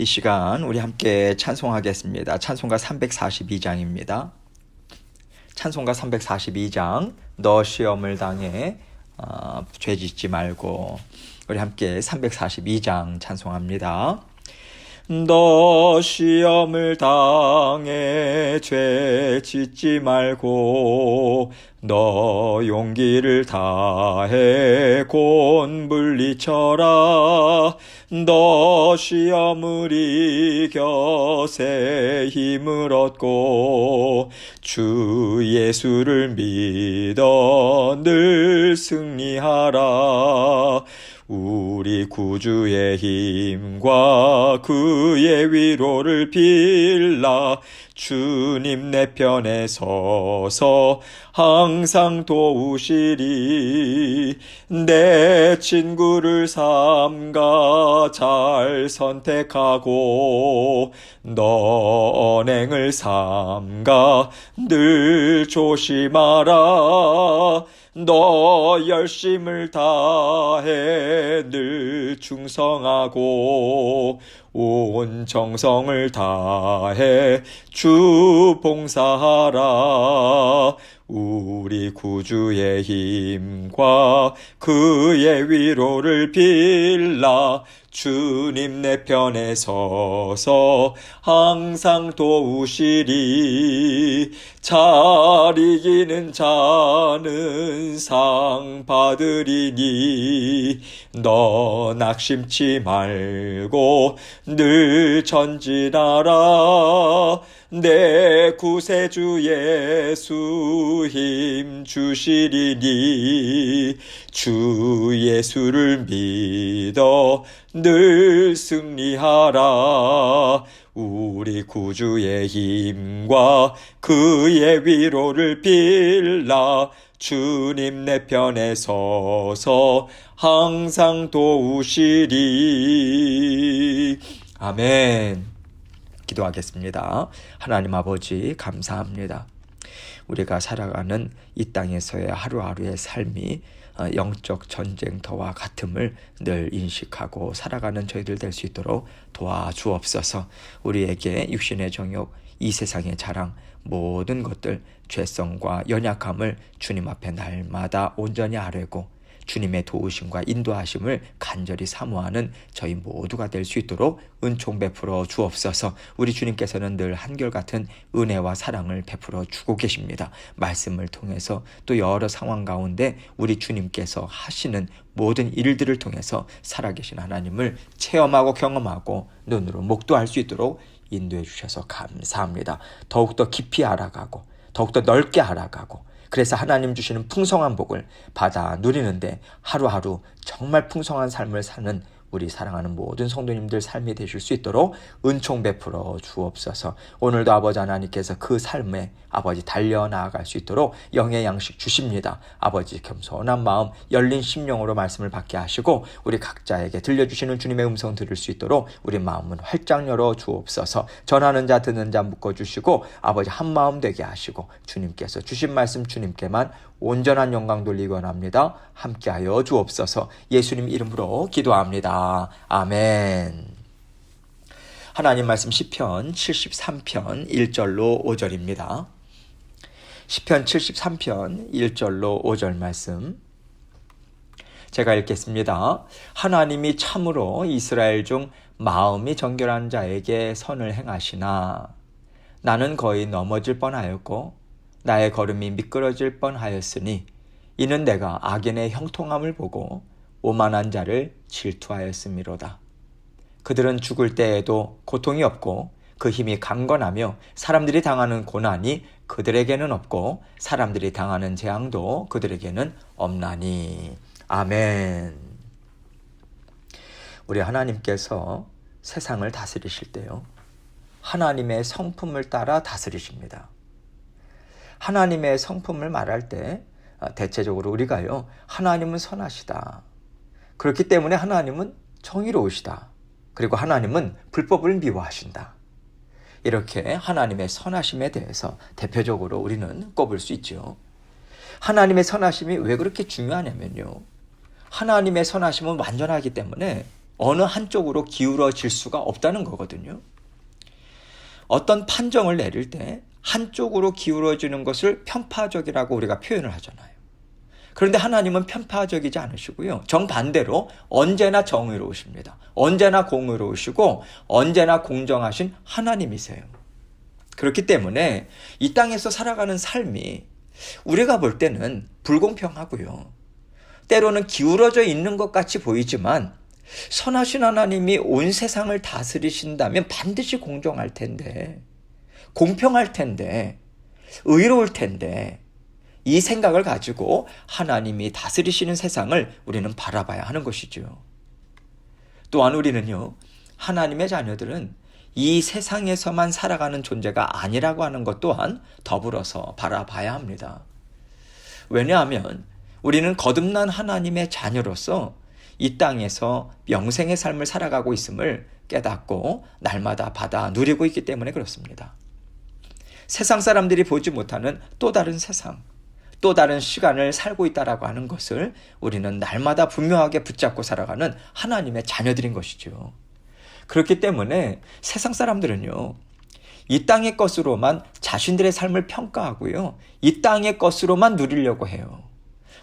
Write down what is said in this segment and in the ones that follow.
이 시간 우리 함께 찬송하겠습니다. 찬송가 342장입니다. 찬송가 342장 너 시험을 당해 죄 짓지 말고, 우리 함께 342장 찬송합니다. 너 시험을 당해 죄 짓지 말고, 너 용기를 다해 곧 물리쳐라. 너 시험을 이겨 새 힘을 얻고, 주 예수를 믿어 늘 승리하라. 우리 구주의 힘과 그의 위로를 빌라. 주님 내 편에 서서 항상 도우시리. 내 친구를 삼가 잘 선택하고, 너 언행을 삼가 늘 조심하라. 너 열심을 다해 늘 충성하고, 온 정성을 다해 주 봉사하라. 우리 구주의 힘과 그의 위로를 빌라. 주님 내 편에 서서 항상 도우시리. 잘 이기는 자는 상 받으리니, 너 낙심치 말고 늘 전진하라. 내 구세주 예수 힘 주시리니, 주 예수를 믿어 늘 승리하라. 우리 구주의 힘과 그의 위로를 빌라. 주님 내 편에 서서 항상 도우시리. 아멘. 기도하겠습니다. 하나님 아버지, 감사합니다. 우리가 살아가는 이 땅에서의 하루하루의 삶이 영적 전쟁터와 같음을 늘 인식하고 살아가는 저희들 될 수 있도록 도와주옵소서. 우리에게 육신의 정욕, 이 세상의 자랑, 모든 것들, 죄성과 연약함을 주님 앞에 날마다 온전히 아뢰고, 주님의 도우심과 인도하심을 간절히 사모하는 저희 모두가 될 수 있도록 은총 베풀어 주옵소서. 우리 주님께서는 늘 한결같은 은혜와 사랑을 베풀어 주고 계십니다. 말씀을 통해서 또 여러 상황 가운데 우리 주님께서 하시는 모든 일들을 통해서 살아계신 하나님을 체험하고 경험하고 눈으로 목도할 수 있도록 인도해 주셔서 감사합니다. 더욱더 깊이 알아가고, 더욱더 넓게 알아가고, 그래서 하나님 주시는 풍성한 복을 받아 누리는데 하루하루 정말 풍성한 삶을 사는 우리 사랑하는 모든 성도님들 삶이 되실 수 있도록 은총 베풀어 주옵소서. 오늘도 아버지 하나님께서 그 삶에 아버지 달려나아갈 수 있도록 영의 양식 주십니다. 아버지 겸손한 마음, 열린 심령으로 말씀을 받게 하시고, 우리 각자에게 들려주시는 주님의 음성 들을 수 있도록 우리 마음은 활짝 열어 주옵소서. 전하는 자 듣는 자 묶어주시고, 아버지 한 마음 되게 하시고, 주님께서 주신 말씀 주님께만 온전한 영광 돌리기 원합니다. 함께하여 주옵소서. 예수님 이름으로 기도합니다. 아멘. 하나님 말씀 시편 73편 1절로 5절입니다. 시편 73편 1절로 5절 말씀 제가 읽겠습니다. 하나님이 참으로 이스라엘 중 마음이 정결한 자에게 선을 행하시나, 나는 거의 넘어질 뻔하였고 나의 걸음이 미끄러질 뻔하였으니, 이는 내가 악인의 형통함을 보고 오만한 자를 질투하였음이로다. 그들은 죽을 때에도 고통이 없고 그 힘이 강건하며 사람들이 당하는 고난이 그들에게는 없고 사람들이 당하는 재앙도 그들에게는 없나니. 아멘. 우리 하나님께서 세상을 다스리실 때요, 하나님의 성품을 따라 다스리십니다. 하나님의 성품을 말할 때 대체적으로 우리가요, 하나님은 선하시다, 그렇기 때문에 하나님은 정의로우시다, 그리고 하나님은 불법을 미워하신다, 이렇게 하나님의 선하심에 대해서 대표적으로 우리는 꼽을 수 있죠. 하나님의 선하심이 왜 그렇게 중요하냐면요, 하나님의 선하심은 완전하기 때문에 어느 한쪽으로 기울어질 수가 없다는 거거든요. 어떤 판정을 내릴 때 한쪽으로 기울어지는 것을 편파적이라고 우리가 표현을 하잖아요. 그런데 하나님은 편파적이지 않으시고요. 정반대로 언제나 정의로우십니다. 언제나 공의로우시고 언제나 공정하신 하나님이세요. 그렇기 때문에 이 땅에서 살아가는 삶이 우리가 볼 때는 불공평하고요. 때로는 기울어져 있는 것 같이 보이지만 선하신 하나님이 온 세상을 다스리신다면 반드시 공정할 텐데, 공평할 텐데, 의로울 텐데, 이 생각을 가지고 하나님이 다스리시는 세상을 우리는 바라봐야 하는 것이죠. 또한 우리는요, 하나님의 자녀들은 이 세상에서만 살아가는 존재가 아니라고 하는 것 또한 더불어서 바라봐야 합니다. 왜냐하면 우리는 거듭난 하나님의 자녀로서 이 땅에서 영생의 삶을 살아가고 있음을 깨닫고 날마다 받아 누리고 있기 때문에 그렇습니다. 세상 사람들이 보지 못하는 또 다른 세상, 또 다른 시간을 살고 있다라고 하는 것을 우리는 날마다 분명하게 붙잡고 살아가는 하나님의 자녀들인 것이죠. 그렇기 때문에 세상 사람들은요, 이 땅의 것으로만 자신들의 삶을 평가하고요, 이 땅의 것으로만 누리려고 해요.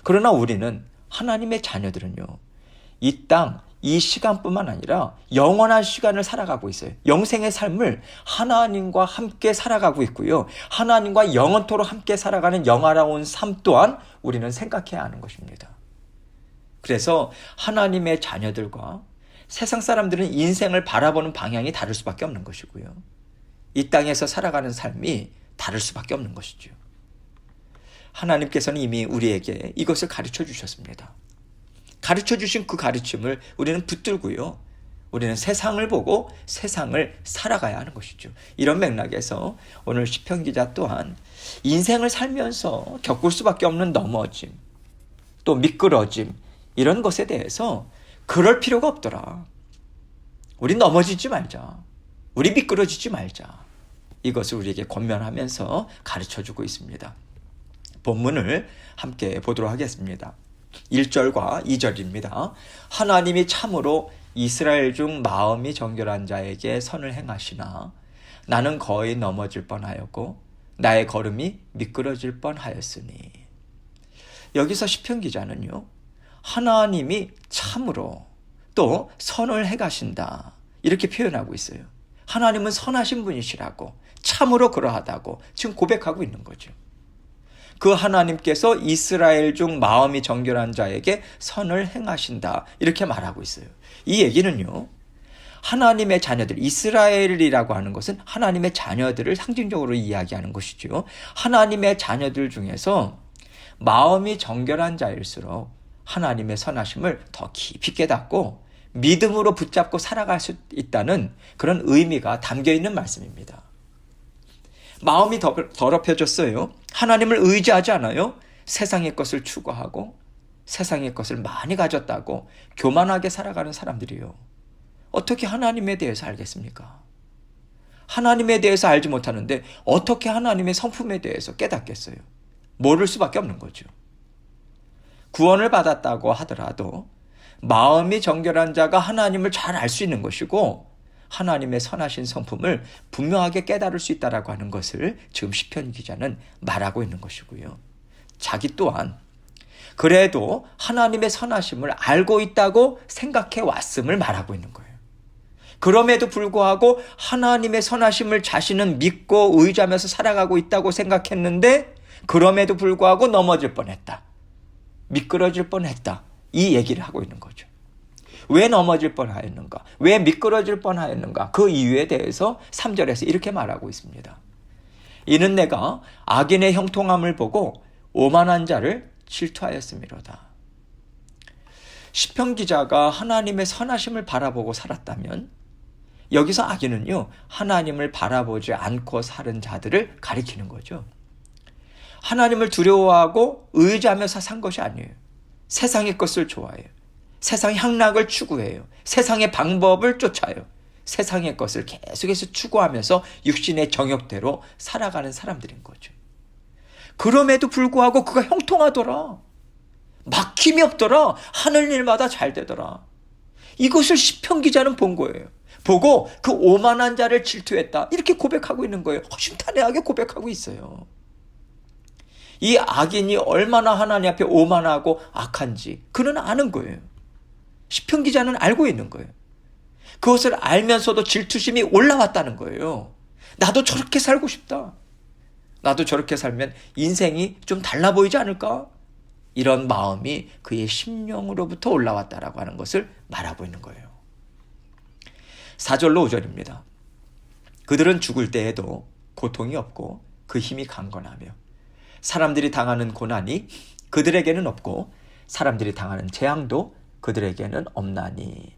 그러나 우리는 하나님의 자녀들은요, 이 땅, 이 시간뿐만 아니라 영원한 시간을 살아가고 있어요. 영생의 삶을 하나님과 함께 살아가고 있고요. 하나님과 영원토록 함께 살아가는 영화로운 삶 또한 우리는 생각해야 하는 것입니다. 그래서 하나님의 자녀들과 세상 사람들은 인생을 바라보는 방향이 다를 수밖에 없는 것이고요. 이 땅에서 살아가는 삶이 다를 수밖에 없는 것이죠. 하나님께서는 이미 우리에게 이것을 가르쳐 주셨습니다. 가르쳐 주신 그 가르침을 우리는 붙들고요. 우리는 세상을 보고 세상을 살아가야 하는 것이죠. 이런 맥락에서 오늘 시편 기자 또한 인생을 살면서 겪을 수밖에 없는 넘어짐, 또 미끄러짐, 이런 것에 대해서 그럴 필요가 없더라. 우리 넘어지지 말자. 우리 미끄러지지 말자. 이것을 우리에게 권면하면서 가르쳐주고 있습니다. 본문을 함께 보도록 하겠습니다. 1절과 2절입니다. 하나님이 참으로 이스라엘 중 마음이 정결한 자에게 선을 행하시나 나는 거의 넘어질 뻔하였고 나의 걸음이 미끄러질 뻔하였으니. 여기서 시편 기자는요, 하나님이 참으로 또 선을 행하신다 이렇게 표현하고 있어요. 하나님은 선하신 분이시라고, 참으로 그러하다고 지금 고백하고 있는 거죠. 그 하나님께서 이스라엘 중 마음이 정결한 자에게 선을 행하신다 이렇게 말하고 있어요. 이 얘기는요, 하나님의 자녀들, 이스라엘이라고 하는 것은 하나님의 자녀들을 상징적으로 이야기하는 것이죠. 하나님의 자녀들 중에서 마음이 정결한 자일수록 하나님의 선하심을 더 깊이 깨닫고 믿음으로 붙잡고 살아갈 수 있다는 그런 의미가 담겨 있는 말씀입니다. 마음이 더럽혀졌어요. 하나님을 의지하지 않아요. 세상의 것을 추구하고 세상의 것을 많이 가졌다고 교만하게 살아가는 사람들이요. 어떻게 하나님에 대해서 알겠습니까? 하나님에 대해서 알지 못하는데 어떻게 하나님의 성품에 대해서 깨닫겠어요? 모를 수밖에 없는 거죠. 구원을 받았다고 하더라도 마음이 정결한 자가 하나님을 잘 알 수 있는 것이고 하나님의 선하신 성품을 분명하게 깨달을 수 있다라고 하는 것을 지금 시편 기자는 말하고 있는 것이고요. 자기 또한 그래도 하나님의 선하심을 알고 있다고 생각해 왔음을 말하고 있는 거예요. 그럼에도 불구하고 하나님의 선하심을 자신은 믿고 의지하면서 살아가고 있다고 생각했는데 그럼에도 불구하고 넘어질 뻔했다. 미끄러질 뻔했다. 이 얘기를 하고 있는 거죠. 왜 넘어질 뻔하였는가? 왜 미끄러질 뻔하였는가? 그 이유에 대해서 3절에서 이렇게 말하고 있습니다. 이는 내가 악인의 형통함을 보고 오만한 자를 질투하였음이로다. 시편 기자가 하나님의 선하심을 바라보고 살았다면 여기서 악인은요, 하나님을 바라보지 않고 사는 자들을 가리키는 거죠. 하나님을 두려워하고 의지하면서 산 것이 아니에요. 세상의 것을 좋아해요. 세상의 향락을 추구해요. 세상의 방법을 쫓아요. 세상의 것을 계속해서 추구하면서 육신의 정욕대로 살아가는 사람들인 거죠. 그럼에도 불구하고 그가 형통하더라. 막힘이 없더라. 하는 일마다 잘 되더라. 이것을 시편 기자는 본 거예요. 보고 그 오만한 자를 질투했다. 이렇게 고백하고 있는 거예요. 허심탄회하게 고백하고 있어요. 이 악인이 얼마나 하나님 앞에 오만하고 악한지 그는 아는 거예요. 시편 기자는 알고 있는 거예요. 그것을 알면서도 질투심이 올라왔다는 거예요. 나도 저렇게 살고 싶다. 나도 저렇게 살면 인생이 좀 달라 보이지 않을까? 이런 마음이 그의 심령으로부터 올라왔다라고 하는 것을 말하고 있는 거예요. 4절로 5절입니다. 그들은 죽을 때에도 고통이 없고 그 힘이 강건하며 사람들이 당하는 고난이 그들에게는 없고 사람들이 당하는 재앙도 그들에게는 없나니.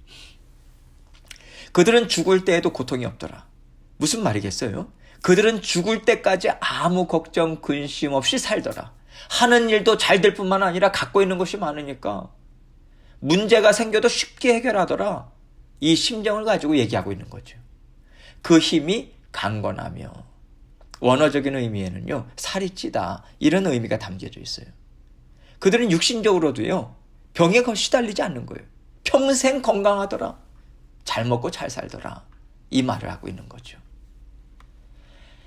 그들은 죽을 때에도 고통이 없더라. 무슨 말이겠어요? 그들은 죽을 때까지 아무 걱정 근심 없이 살더라. 하는 일도 잘 될 뿐만 아니라 갖고 있는 것이 많으니까 문제가 생겨도 쉽게 해결하더라. 이 심정을 가지고 얘기하고 있는 거죠. 그 힘이 강건하며, 원어적인 의미에는요, 살이 찌다, 이런 의미가 담겨져 있어요. 그들은 육신적으로도요, 병에 시달리지 않는 거예요. 평생 건강하더라. 잘 먹고 잘 살더라. 이 말을 하고 있는 거죠.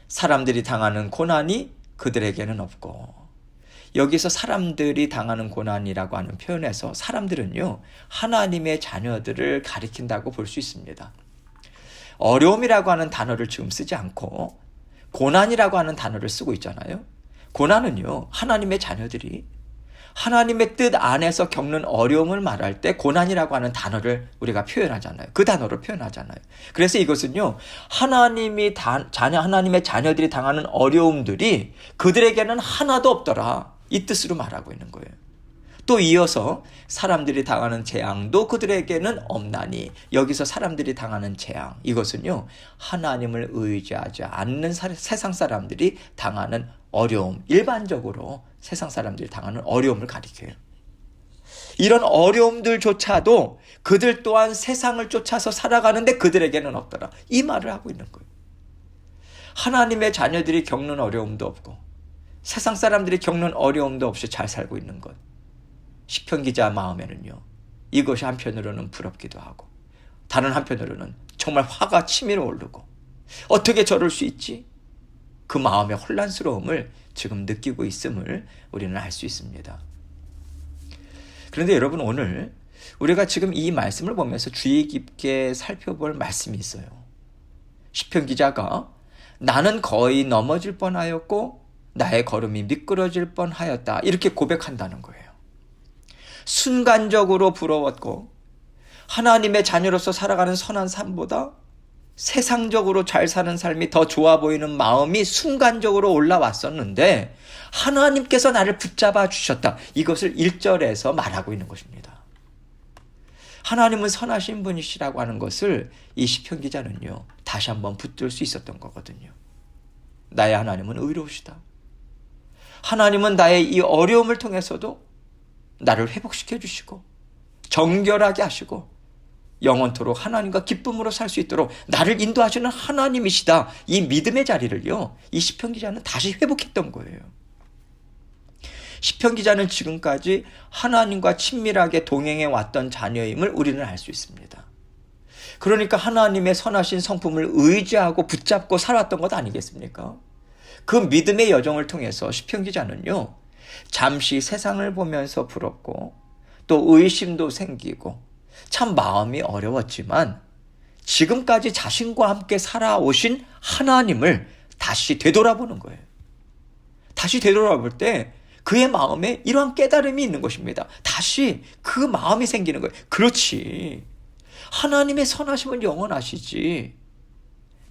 사람들이 당하는 고난이 그들에게는 없고, 여기서 사람들이 당하는 고난이라고 하는 표현에서 사람들은요, 하나님의 자녀들을 가리킨다고 볼 수 있습니다. 어려움이라고 하는 단어를 지금 쓰지 않고 고난이라고 하는 단어를 쓰고 있잖아요. 고난은요, 하나님의 자녀들이 하나님의 뜻 안에서 겪는 어려움을 말할 때 고난이라고 하는 단어를 우리가 표현하잖아요. 그 단어로 표현하잖아요. 그래서 이것은요, 하나님의 자녀들이 당하는 어려움들이 그들에게는 하나도 없더라. 이 뜻으로 말하고 있는 거예요. 또 이어서 사람들이 당하는 재앙도 그들에게는 없나니. 여기서 사람들이 당하는 재앙, 이것은요, 하나님을 의지하지 않는 세상 사람들이 당하는 어려움, 일반적으로 세상 사람들이 당하는 어려움을 가리켜요. 이런 어려움들조차도 그들 또한 세상을 쫓아서 살아가는데 그들에게는 없더라. 이 말을 하고 있는 거예요. 하나님의 자녀들이 겪는 어려움도 없고 세상 사람들이 겪는 어려움도 없이 잘 살고 있는 것. 시편 기자 마음에는요, 이것이 한편으로는 부럽기도 하고 다른 한편으로는 정말 화가 치밀어 오르고, 어떻게 저럴 수 있지? 그 마음의 혼란스러움을 지금 느끼고 있음을 우리는 알 수 있습니다. 그런데 여러분, 오늘 우리가 지금 이 말씀을 보면서 주의 깊게 살펴볼 말씀이 있어요. 시편 기자가 나는 거의 넘어질 뻔하였고 나의 걸음이 미끄러질 뻔하였다, 이렇게 고백한다는 거예요. 순간적으로 부러웠고 하나님의 자녀로서 살아가는 선한 삶보다 세상적으로 잘 사는 삶이 더 좋아 보이는 마음이 순간적으로 올라왔었는데 하나님께서 나를 붙잡아 주셨다. 이것을 1절에서 말하고 있는 것입니다. 하나님은 선하신 분이시라고 하는 것을 이 시편 기자는요, 다시 한번 붙들 수 있었던 거거든요. 나의 하나님은 의로우시다. 하나님은 나의 이 어려움을 통해서도 나를 회복시켜 주시고 정결하게 하시고 영원토록 하나님과 기쁨으로 살 수 있도록 나를 인도하시는 하나님이시다. 이 믿음의 자리를요, 이 시편 기자는 다시 회복했던 거예요. 시편 기자는 지금까지 하나님과 친밀하게 동행해 왔던 자녀임을 우리는 알 수 있습니다. 그러니까 하나님의 선하신 성품을 의지하고 붙잡고 살았던 것 아니겠습니까? 그 믿음의 여정을 통해서 시편 기자는요, 잠시 세상을 보면서 부럽고 또 의심도 생기고 참 마음이 어려웠지만 지금까지 자신과 함께 살아오신 하나님을 다시 되돌아보는 거예요. 다시 되돌아볼 때 그의 마음에 이러한 깨달음이 있는 것입니다. 다시 그 마음이 생기는 거예요. 그렇지, 하나님의 선하심은 영원하시지.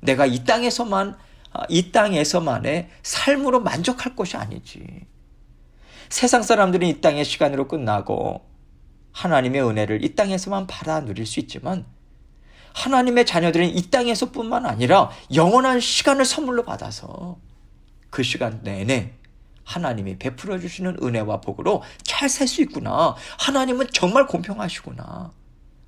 내가 이 땅에서만의 삶으로 만족할 것이 아니지. 세상 사람들은 이 땅의 시간으로 끝나고 하나님의 은혜를 이 땅에서만 받아 누릴 수 있지만 하나님의 자녀들은 이 땅에서뿐만 아니라 영원한 시간을 선물로 받아서 그 시간 내내 하나님이 베풀어 주시는 은혜와 복으로 잘 살 수 있구나. 하나님은 정말 공평하시구나.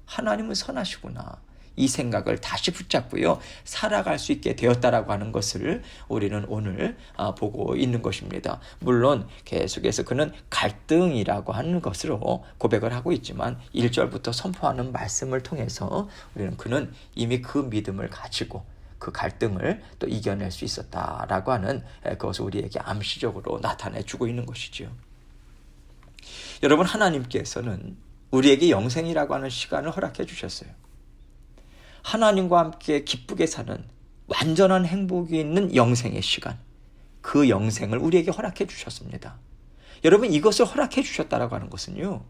하나님은 선하시구나. 이 생각을 다시 붙잡고요, 살아갈 수 있게 되었다라고 하는 것을 우리는 오늘 보고 있는 것입니다. 물론 계속해서 그는 갈등이라고 하는 것으로 고백을 하고 있지만 1절부터 선포하는 말씀을 통해서 우리는 그는 이미 그 믿음을 가지고 그 갈등을 또 이겨낼 수 있었다라고 하는 그것을 우리에게 암시적으로 나타내 주고 있는 것이죠. 여러분, 하나님께서는 우리에게 영생이라고 하는 시간을 허락해 주셨어요. 하나님과 함께 기쁘게 사는 완전한 행복이 있는 영생의 시간, 그 영생을 우리에게 허락해 주셨습니다. 여러분, 이것을 허락해 주셨다라고 하는 것은요,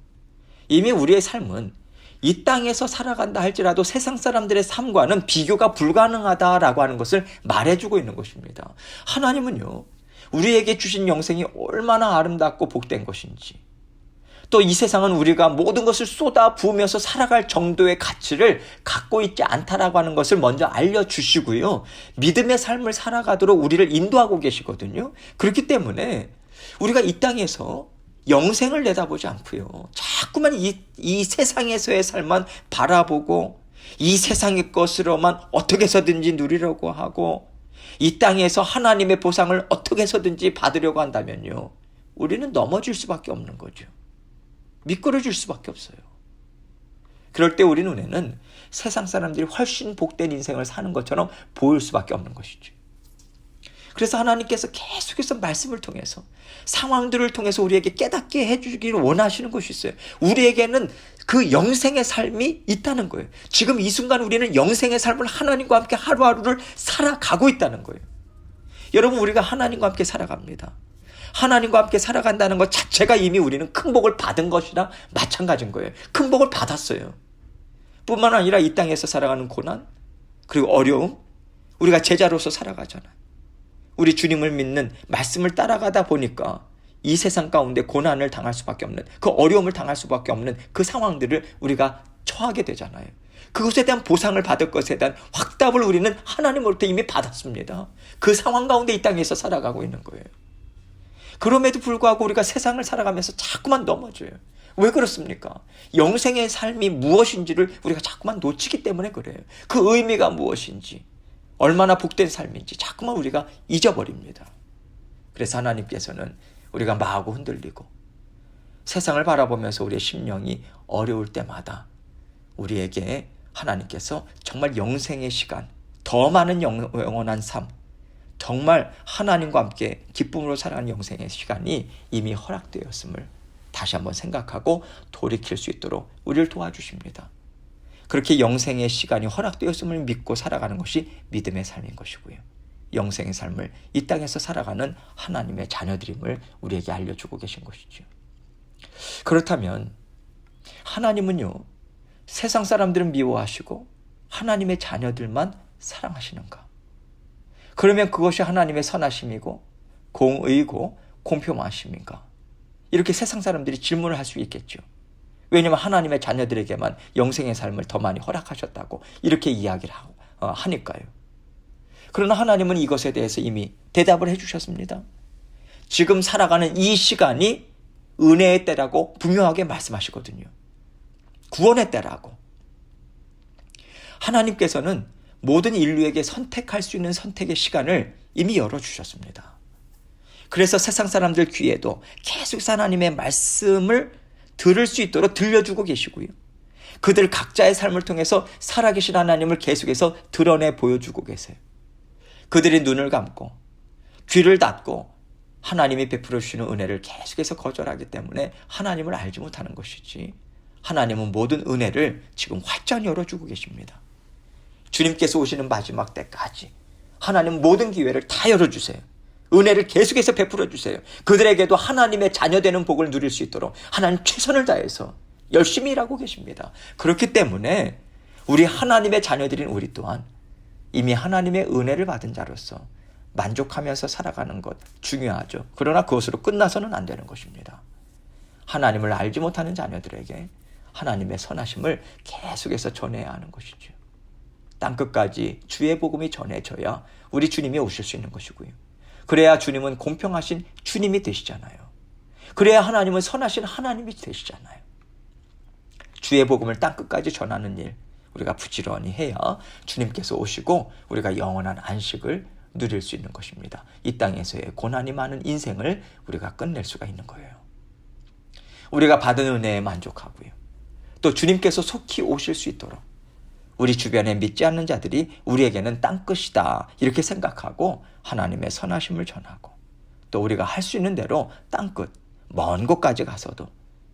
이미 우리의 삶은 이 땅에서 살아간다 할지라도 세상 사람들의 삶과는 비교가 불가능하다라고 하는 것을 말해주고 있는 것입니다. 하나님은요, 우리에게 주신 영생이 얼마나 아름답고 복된 것인지, 또 이 세상은 우리가 모든 것을 쏟아 부으면서 살아갈 정도의 가치를 갖고 있지 않다라고 하는 것을 먼저 알려주시고요, 믿음의 삶을 살아가도록 우리를 인도하고 계시거든요. 그렇기 때문에 우리가 이 땅에서 영생을 내다보지 않고요, 자꾸만 이 세상에서의 삶만 바라보고 이 세상의 것으로만 어떻게 해서든지 누리려고 하고 이 땅에서 하나님의 보상을 어떻게 해서든지 받으려고 한다면요, 우리는 넘어질 수밖에 없는 거죠. 미끄러질 수밖에 없어요. 그럴 때 우리 눈에는 세상 사람들이 훨씬 복된 인생을 사는 것처럼 보일 수밖에 없는 것이죠. 그래서 하나님께서 계속해서 말씀을 통해서, 상황들을 통해서 우리에게 깨닫게 해주기를 원하시는 것이 있어요. 우리에게는 그 영생의 삶이 있다는 거예요. 지금 이 순간 우리는 영생의 삶을 하나님과 함께 하루하루를 살아가고 있다는 거예요. 여러분, 우리가 하나님과 함께 살아갑니다. 하나님과 함께 살아간다는 것 자체가 이미 우리는 큰 복을 받은 것이랑 마찬가지인 거예요. 큰 복을 받았어요. 뿐만 아니라 이 땅에서 살아가는 고난, 그리고 어려움, 우리가 제자로서 살아가잖아요. 우리 주님을 믿는 말씀을 따라가다 보니까 이 세상 가운데 고난을 당할 수밖에 없는, 그 어려움을 당할 수밖에 없는 그 상황들을 우리가 처하게 되잖아요. 그것에 대한 보상을 받을 것에 대한 확답을 우리는 하나님으로부터 이미 받았습니다. 그 상황 가운데 이 땅에서 살아가고 있는 거예요. 그럼에도 불구하고 우리가 세상을 살아가면서 자꾸만 넘어져요. 왜 그렇습니까? 영생의 삶이 무엇인지를 우리가 자꾸만 놓치기 때문에 그래요. 그 의미가 무엇인지, 얼마나 복된 삶인지 자꾸만 우리가 잊어버립니다. 그래서 하나님께서는 우리가 마구 흔들리고 세상을 바라보면서 우리의 심령이 어려울 때마다 우리에게 하나님께서 정말 영생의 시간, 더 많은 영원한 삶, 정말 하나님과 함께 기쁨으로 살아가는 영생의 시간이 이미 허락되었음을 다시 한번 생각하고 돌이킬 수 있도록 우리를 도와주십니다. 그렇게 영생의 시간이 허락되었음을 믿고 살아가는 것이 믿음의 삶인 것이고요, 영생의 삶을 이 땅에서 살아가는 하나님의 자녀들임을 우리에게 알려주고 계신 것이죠. 그렇다면 하나님은요, 세상 사람들은 미워하시고 하나님의 자녀들만 사랑하시는가? 그러면 그것이 하나님의 선하심이고 공의고 공평하심인가? 이렇게 세상 사람들이 질문을 할 수 있겠죠. 왜냐하면 하나님의 자녀들에게만 영생의 삶을 더 많이 허락하셨다고 이렇게 이야기를 하니까요. 그러나 하나님은 이것에 대해서 이미 대답을 해주셨습니다. 지금 살아가는 이 시간이 은혜의 때라고 분명하게 말씀하시거든요. 구원의 때라고. 하나님께서는 모든 인류에게 선택할 수 있는 선택의 시간을 이미 열어주셨습니다. 그래서 세상 사람들 귀에도 계속 하나님의 말씀을 들을 수 있도록 들려주고 계시고요, 그들 각자의 삶을 통해서 살아계신 하나님을 계속해서 드러내 보여주고 계세요. 그들이 눈을 감고 귀를 닫고 하나님이 베풀어 주시는 은혜를 계속해서 거절하기 때문에 하나님을 알지 못하는 것이지, 하나님은 모든 은혜를 지금 활짝 열어주고 계십니다. 주님께서 오시는 마지막 때까지 하나님 모든 기회를 다 열어주세요. 은혜를 계속해서 베풀어 주세요. 그들에게도 하나님의 자녀되는 복을 누릴 수 있도록 하나님 최선을 다해서 열심히 일하고 계십니다. 그렇기 때문에 우리 하나님의 자녀들인 우리 또한 이미 하나님의 은혜를 받은 자로서 만족하면서 살아가는 것 중요하죠. 그러나 그것으로 끝나서는 안 되는 것입니다. 하나님을 알지 못하는 자녀들에게 하나님의 선하심을 계속해서 전해야 하는 것이죠. 땅끝까지 주의 복음이 전해져야 우리 주님이 오실 수 있는 것이고요, 그래야 주님은 공평하신 주님이 되시잖아요. 그래야 하나님은 선하신 하나님이 되시잖아요. 주의 복음을 땅끝까지 전하는 일, 우리가 부지런히 해야 주님께서 오시고 우리가 영원한 안식을 누릴 수 있는 것입니다. 이 땅에서의 고난이 많은 인생을 우리가 끝낼 수가 있는 거예요. 우리가 받은 은혜에 만족하고요. 또 주님께서 속히 오실 수 있도록 우리 주변에 믿지 않는 자들이 우리에게는 땅끝이다 이렇게 생각하고 하나님의 선하심을 전하고 또 우리가 할 수 있는 대로 땅끝 먼 곳까지 가서도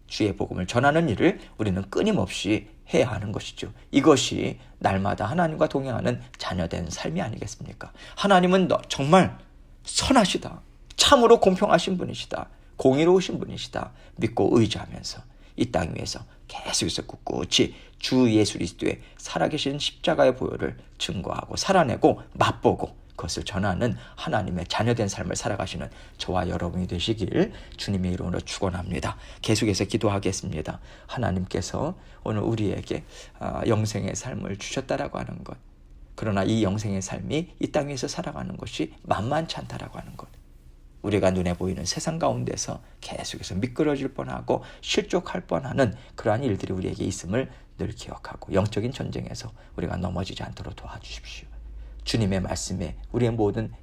주의 복음을 전하는 일을 우리는 끊임없이 해야 하는 것이죠. 이것이 날마다 하나님과 동행하는 자녀된 삶이 아니겠습니까? 하나님은 정말 선하시다. 참으로 공평하신 분이시다. 공의로우신 분이시다. 믿고 의지하면서 이 땅 위에서 계속해서 꿋꿋이 주 예수 그리스도의 살아계신 십자가의 보혈을 증거하고 살아내고 맛보고 그것을 전하는 하나님의 자녀된 삶을 살아가시는 저와 여러분이 되시길 주님의 이름으로 축원합니다. 계속해서 기도하겠습니다. 하나님께서 오늘 우리에게 영생의 삶을 주셨다라고 하는 것, 그러나 이 영생의 삶이 이 땅 위에서 살아가는 것이 만만치 않다라고 하는 것, 우리가 눈에 보이는 세상 가운데서 계속해서 미끄러질 뻔하고 실족할 뻔하는 그러한 일들이 우리에게 있음을 늘 기억하고 영적인 전쟁에서 우리가 넘어지지 않도록 도와주십시오. 주님의 말씀에 우리의 모든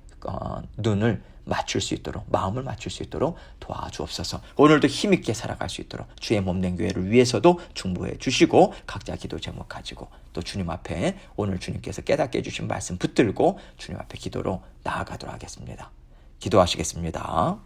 눈을 맞출 수 있도록, 마음을 맞출 수 있도록 도와주옵소서. 오늘도 힘있게 살아갈 수 있도록 주의 몸된 교회를 위해서도 중보해 주시고 각자 기도 제목 가지고 또 주님 앞에 오늘 주님께서 깨닫게 해주신 말씀 붙들고 주님 앞에 기도로 나아가도록 하겠습니다. 기도하시겠습니다.